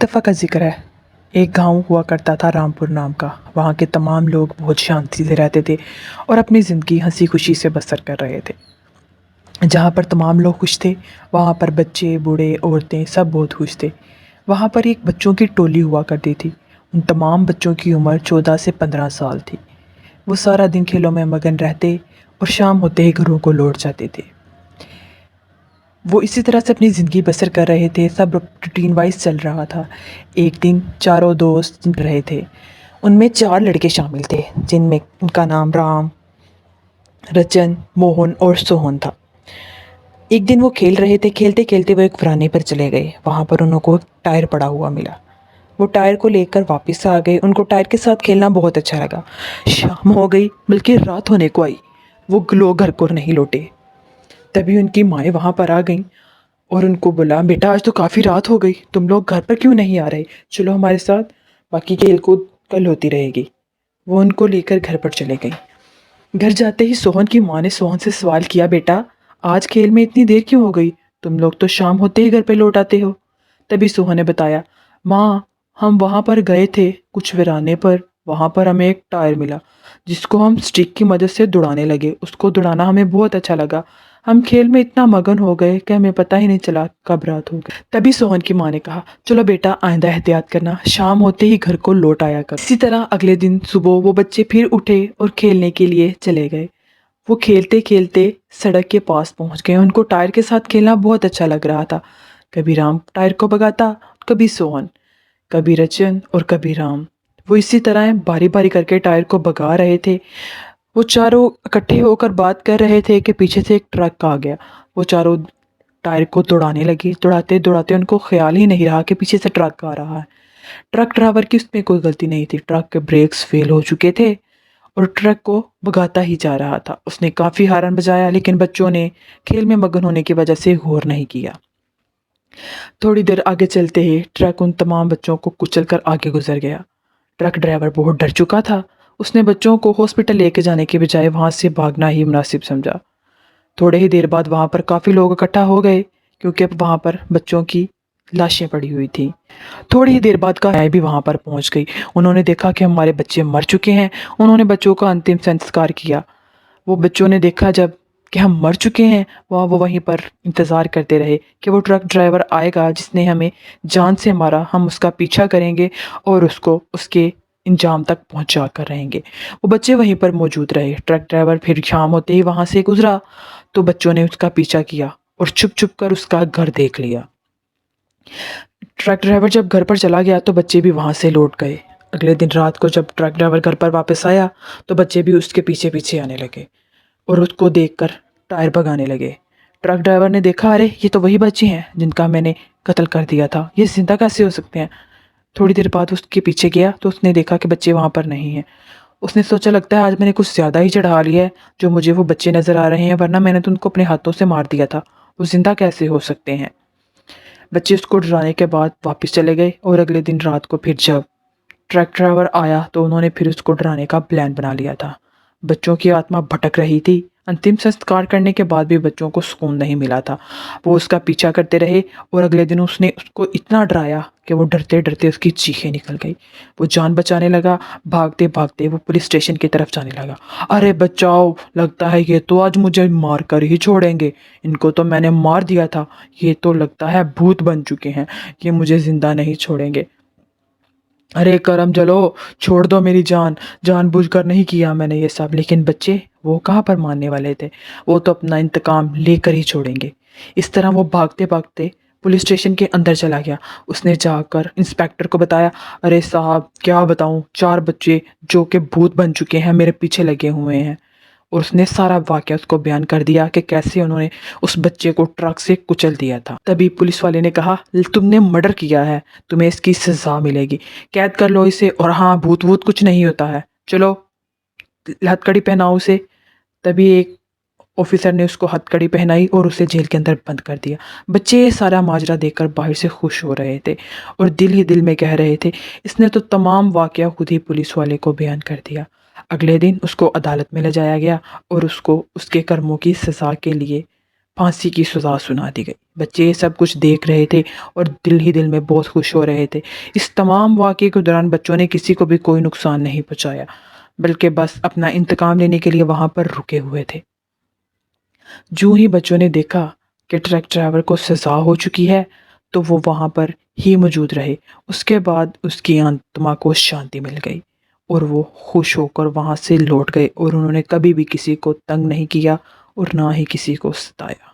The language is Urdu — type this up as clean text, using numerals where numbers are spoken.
دفعہ کا ذکر ہے، ایک گاؤں ہوا کرتا تھا رامپور نام کا۔ وہاں کے تمام لوگ بہت شانتی سے رہتے تھے اور اپنی زندگی ہنسی خوشی سے بسر کر رہے تھے۔ جہاں پر تمام لوگ خوش تھے وہاں پر بچے بوڑھے عورتیں سب بہت خوش تھے۔ وہاں پر ایک بچوں کی ٹولی ہوا کرتی تھی۔ ان تمام بچوں کی عمر 14 سے 15 سال تھی۔ وہ سارا دن کھیلوں میں مگن رہتے اور شام ہوتے ہی گھروں کو لوٹ جاتے تھے۔ وہ اسی طرح سے اپنی زندگی بسر کر رہے تھے، سب روٹین وائز چل رہا تھا۔ ایک دن چاروں دوست رہے تھے، ان میں 4 لڑکے شامل تھے جن میں ان کا نام رام، رچن، موہن اور سوہن تھا۔ ایک دن وہ کھیل رہے تھے، کھیلتے کھیلتے وہ ایک ورانے پر چلے گئے۔ وہاں پر انہوں کو ٹائر پڑا ہوا ملا۔ وہ ٹائر کو لے کر واپس آ گئے۔ ان کو ٹائر کے ساتھ کھیلنا بہت اچھا لگا۔ شام ہو گئی بلکہ رات ہونے کو آئی، وہ لوگ گھر کو نہیں لوٹے۔ تبھی ان کی مائیں وہاں پر آ گئیں اور ان کو بولا، بیٹا آج تو کافی رات ہو گئی، تم لوگ گھر پر کیوں نہیں آ رہے؟ چلو ہمارے ساتھ، باقی کھیل کود کل ہوتی رہے گی۔ وہ ان کو لے کر گھر پر چلے گئیں۔ گھر جاتے ہی سوہن کی ماں نے سوہن سے سوال کیا، بیٹا آج کھیل میں اتنی دیر کیوں ہو گئی؟ تم لوگ تو شام ہوتے ہی گھر پہ لوٹ آتے ہو۔ تبھی سوہن نے بتایا، ماں ہم وہاں پر گئے تھے کچھ ویرانے پر، وہاں پر ہمیں ایک ٹائر ملا جس کو ہم سٹک کی مدد سے دوڑانے لگے۔ اس کو دوڑانا ہمیں بہت اچھا لگا، ہم کھیل میں اتنا مگن ہو گئے کہ ہمیں پتہ ہی نہیں چلا کب رات ہو گئی۔ تبھی سوہن کی ماں نے کہا، چلو بیٹا آئندہ احتیاط کرنا، شام ہوتے ہی گھر کو لوٹ آیا کر۔ اسی طرح اگلے دن صبح وہ بچے پھر اٹھے اور کھیلنے کے لیے چلے گئے۔ وہ کھیلتے کھیلتے سڑک کے پاس پہنچ گئے۔ ان کو ٹائر کے ساتھ کھیلنا بہت اچھا لگ رہا تھا۔ کبھی رام ٹائر کو بگاتا، کبھی سوہن، کبھی رچن اور کبھی رام۔ وہ اسی طرح باری باری کر کے ٹائر کو بگا رہے تھے۔ وہ چاروں اکٹھے ہو کر بات کر رہے تھے کہ پیچھے سے ایک ٹرک آ گیا۔ وہ چاروں ٹائر کو دوڑانے لگے، دوڑاتے دوڑاتے ان کو خیال ہی نہیں رہا کہ پیچھے سے ٹرک آ رہا ہے۔ ٹرک ڈرائیور کی اس میں کوئی غلطی نہیں تھی، ٹرک کے بریکس فیل ہو چکے تھے اور ٹرک کو بگاتا ہی جا رہا تھا۔ اس نے کافی ہارن بجایا لیکن بچوں نے کھیل میں مگن ہونے کی وجہ سے غور نہیں کیا۔ تھوڑی دیر آگے چلتے ہی ٹرک ان تمام بچوں کو کچل کر آگے گزر گیا۔ ٹرک ڈرائیور بہت ڈر چکا تھا۔ اس نے بچوں کو ہاسپٹل لے کے جانے کے بجائے وہاں سے بھاگنا ہی مناسب سمجھا۔ تھوڑے ہی دیر بعد وہاں پر کافی لوگ اکٹھا ہو گئے کیونکہ اب وہاں پر بچوں کی لاشیں پڑی ہوئی تھیں۔ تھوڑی ہی دیر بعد کافی بھی وہاں پر پہنچ گئی۔ انہوں نے دیکھا کہ ہمارے بچے مر چکے ہیں۔ انہوں نے بچوں کا انتم سنسکار کیا۔ وہ بچوں نے دیکھا جب کہ ہم مر چکے ہیں، وہ وہیں پر انتظار کرتے رہے کہ وہ ٹرک ڈرائیور آئے گا جس نے ہمیں جان سے مارا، ہم اس کا پیچھا کریں گے اور اس کو اس کے انجام تک پہنچا کر رہیں گے۔ وہ بچے وہیں پر موجود رہے۔ ٹرک ڈرائیور پھر شام ہوتے ہی وہاں سے گزرا تو بچوں نے اس کا پیچھا کیا اور چھپ چھپ کر اس کا گھر دیکھ لیا۔ ٹرک ڈرائیور جب گھر پر چلا گیا تو بچے بھی وہاں سے لوٹ گئے۔ اگلے دن رات کو جب ٹرک ڈرائیور گھر پر واپس آیا تو بچے بھی اس کے پیچھے پیچھے آنے لگے اور اس کو دیکھ کر ٹائر بھگانے لگے۔ ٹرک ڈرائیور نے دیکھا، ارے یہ تو وہی بچے ہیں جن کا میں نے قتل کر دیا تھا، یہ زندہ کیسے ہو سکتے ہیں؟ تھوڑی دیر بعد اس کے پیچھے گیا تو اس نے دیکھا کہ بچے وہاں پر نہیں ہیں۔ اس نے سوچا، لگتا ہے آج میں نے کچھ زیادہ ہی چڑھا لیا ہے جو مجھے وہ بچے نظر آ رہے ہیں، ورنہ میں نے تو ان کو اپنے ہاتھوں سے مار دیا تھا، وہ زندہ کیسے ہو سکتے ہیں؟ بچے اس کو ڈرانے کے بعد واپس چلے گئے اور اگلے دن رات کو پھر جب ٹرک ڈرائیور آیا تو انہوں نے پھر اس کو ڈرانے کا پلان بنا لیا تھا۔ بچوں کی آتما بھٹک رہی تھی۔ انتم سنسکار کرنے کے بعد بھی بچوں کو سکون نہیں ملا تھا۔ وہ اس کا پیچھا کرتے رہے اور اگلے دن اس نے اس کو اتنا ڈرایا کہ وہ ڈرتے ڈرتے اس کی چیخیں نکل گئی۔ وہ جان بچانے لگا، بھاگتے بھاگتے وہ پولیس اسٹیشن کی طرف جانے لگا۔ ارے بچاؤ، لگتا ہے یہ تو آج مجھے مار کر ہی چھوڑیں گے، ان کو تو میں نے مار دیا تھا، یہ تو لگتا ہے بھوت بن چکے ہیں، یہ مجھے زندہ نہیں چھوڑیں گے۔ ارے کرم جلو، چھوڑ دو میری جان، جان بوجھ کر نہیں کیا میں نے یہ سب۔ لیکن بچے وہ کہاں پر ماننے والے تھے، وہ تو اپنا انتقام لے کر ہی چھوڑیں گے۔ اس طرح وہ بھاگتے بھاگتے پولیس اسٹیشن کے اندر چلا گیا۔ اس نے جا کر انسپیکٹر کو بتایا، ارے صاحب کیا بتاؤں، 4 بچے جو کہ بھوت بن چکے ہیں میرے پیچھے لگے ہوئے ہیں۔ اور اس نے سارا واقعہ اس کو بیان کر دیا کہ کیسے انہوں نے اس بچے کو ٹرک سے کچل دیا تھا۔ تبھی پولیس والے نے کہا، تم نے مرڈر کیا ہے، تمہیں اس کی سزا ملے گی، قید کر لو اسے، اور ہاں بھوت ووت کچھ نہیں ہوتا ہے، چلو ہتھ کڑی پہناؤ اسے۔ تبھی ایک آفیسر نے اس کو ہتھ کڑی پہنائی اور اسے جیل کے اندر بند کر دیا۔ بچے یہ سارا ماجرا دیکھ کر باہر سے خوش ہو رہے تھے اور دل ہی دل میں کہہ رہے تھے، اس نے تو تمام واقعہ خود ہی پولیس والے کو بیان کر دیا۔ اگلے دن اس کو عدالت میں لے جایا گیا اور اس کو اس کے کرموں کی سزا کے لیے پھانسی کی سزا سنا دی گئی۔ بچے یہ سب کچھ دیکھ رہے تھے اور دل ہی دل میں بہت خوش ہو رہے تھے۔ اس تمام واقعے کے دوران بچوں نے کسی کو بھی کوئی نقصان نہیں پہنچایا، بلکہ بس اپنا انتقام لینے کے لیے وہاں پر رکے ہوئے تھے۔ جو ہی بچوں نے دیکھا کہ ٹرک ڈرائیور کو سزا ہو چکی ہے تو وہ وہاں پر ہی موجود رہے۔ اس کے بعد اس کی آتما کو شانتی مل گئی اور وہ خوش ہو کر وہاں سے لوٹ گئے، اور انہوں نے کبھی بھی کسی کو تنگ نہیں کیا اور نہ ہی کسی کو ستایا۔